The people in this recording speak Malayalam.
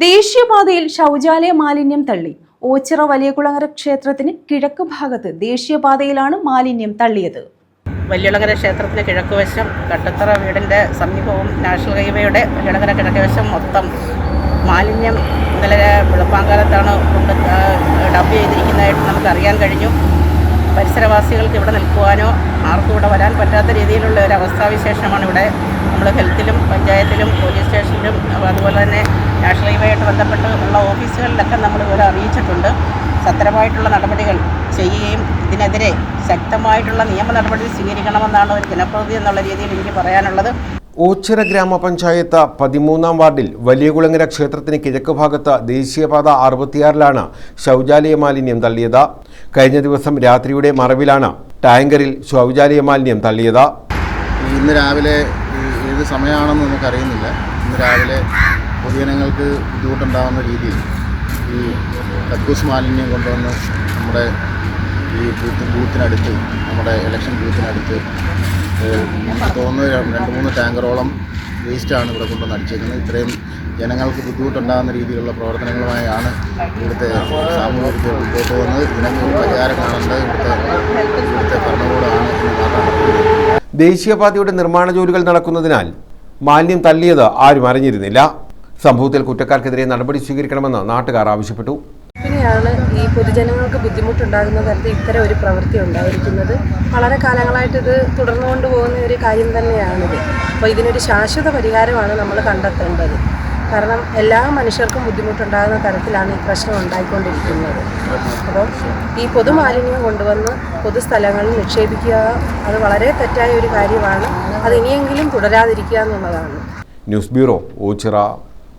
ദേശീയപാതയിൽ ശൗചാലയ മാലിന്യം തള്ളി. ഓച്ചിറ വലിയകുളങ്ങര ക്ഷേത്രത്തിന് കിഴക്ക് ഭാഗത്ത് ദേശീയപാതയിലാണ് മാലിന്യം തള്ളിയത്. വലിയകുളങ്ങര ക്ഷേത്രത്തിന് കിഴക്കുവശം കട്ടത്തറ വീടിൻ്റെ സമീപവും നാഷണൽ ഹൈവേയുടെ വലിയകുളങ്ങര കിഴക്കുവശം മൊത്തം മാലിന്യം ഇന്നലെ വെളുപ്പാങ്കാലത്താണ് ഡംപ് ചെയ്തിരിക്കുന്നതായിട്ട് നമുക്കറിയാൻ കഴിഞ്ഞു. പരിസരവാസികൾക്ക് ഇവിടെ നിൽക്കുവാനോ ആർക്കും ഇവിടെ വരാൻ പറ്റാത്ത രീതിയിലുള്ള ഒരു അവസ്ഥാവിശേഷമാണ് ഇവിടെ. നമ്മൾ ഹെൽത്തിലും പഞ്ചായത്തിലും പോലീസ് സ്റ്റേഷനിലും അതുപോലെ തന്നെ നാഷണൽ ഹൈവേയായിട്ട് ബന്ധപ്പെട്ട് ഉള്ള ഓഫീസുകളിലൊക്കെ നമ്മൾ ഇവരെ അറിയിച്ചിട്ടുണ്ട്. സത്രമായിട്ടുള്ള നടപടികൾ ചെയ്യുകയും ഇതിനെതിരെ ശക്തമായിട്ടുള്ള നിയമ നടപടി സ്വീകരിക്കണമെന്നാണ് ഒരു ജനപ്രതിനിധി എന്നുള്ള രീതിയിൽ എനിക്ക് പറയാനുള്ളത്. ഓച്ചിറ ഗ്രാമപഞ്ചായത്ത് 13-ാം വാർഡിൽ വലിയകുളങ്ങര ക്ഷേത്രത്തിന് കിഴക്ക് ഭാഗത്ത് ദേശീയപാത 66-ലാണ് ശൗചാലയ മാലിന്യം തള്ളിയത്. കഴിഞ്ഞ ദിവസം രാത്രിയുടെ മറവിലാണ് ടാങ്കറിൽ ശൗചാലയ മാലിന്യം തള്ളിയത്. ഇന്ന് രാവിലെ ഏത് സമയമാണെന്ന് നമുക്കറിയുന്നില്ല. ഇന്ന് രാവിലെ പൊതുജനങ്ങൾക്ക് ബുദ്ധിമുട്ടുണ്ടാകുന്ന രീതിയിൽ ഈ കക്കൂസ് മാലിന്യം കൊണ്ടുവന്ന് നമ്മുടെ ഈ ബൂത്തിനടുത്ത് നമ്മുടെ ഇലക്ഷൻ ബൂത്തിനടുത്ത് നമുക്ക് തോന്നുന്നത് 2-3 ടാങ്കറോളം വേസ്റ്റാണ് ഇവിടെ കൊണ്ടുവന്ന് അടിച്ചേക്കുന്നത്. ഇത്രയും ജനങ്ങൾക്ക് ബുദ്ധിമുട്ടുണ്ടാകുന്ന രീതിയിലുള്ള പ്രവർത്തനങ്ങളുമായാണ് ഇവിടുത്തെ സാമൂഹിക മുമ്പോട്ട് പോകുന്നത്. ഇതിനൊക്കെ ഒരു പരിഹാരം കാണേണ്ടത് ഇവിടുത്തെ ഭരണകൂടമാണ് എന്ന് മാത്രമാണ്. ദേശീയപാതയുടെ നിർമ്മാണ ജോലികൾ നടക്കുന്നതിനാൽ മാലിന്യം തള്ളിയത് ആരും അറിഞ്ഞിരുന്നില്ല. സംഭവത്തിൽ കുറ്റക്കാർക്കെതിരെ നടപടി സ്വീകരിക്കണമെന്ന് നാട്ടുകാർ ആവശ്യപ്പെട്ടു. പിന്നെയാണ് ഈ പൊതുജനങ്ങൾക്ക് ബുദ്ധിമുട്ടുണ്ടാകുന്ന തരത്തിൽ ഇത്തരം ഒരു പ്രവൃത്തി ഉണ്ടായിരിക്കുന്നത്. വളരെ കാലങ്ങളായിട്ട് ഇത് തുടർന്നുകൊണ്ട് പോകുന്ന ഒരു കാര്യം തന്നെയാണിത്. അപ്പോൾ ഇതിനൊരു ശാശ്വത പരിഹാരമാണ് നമ്മൾ കണ്ടെത്തേണ്ടത്. കാരണം എല്ലാ മനുഷ്യർക്കും ബുദ്ധിമുട്ടുണ്ടാകുന്ന തരത്തിലാണ് ഈ പ്രശ്നം ഉണ്ടായിക്കൊണ്ടിരിക്കുന്നത്. അപ്പോൾ ഈ പൊതുമാലിന്യം കൊണ്ടുവന്ന് പൊതുസ്ഥലങ്ങളിൽ നിക്ഷേപിക്കുക അത് വളരെ തെറ്റായ ഒരു കാര്യമാണ്. അത് ഇനിയെങ്കിലും തുടരാതിരിക്കുക എന്നുള്ളതാണ്. News bureau, Ochira.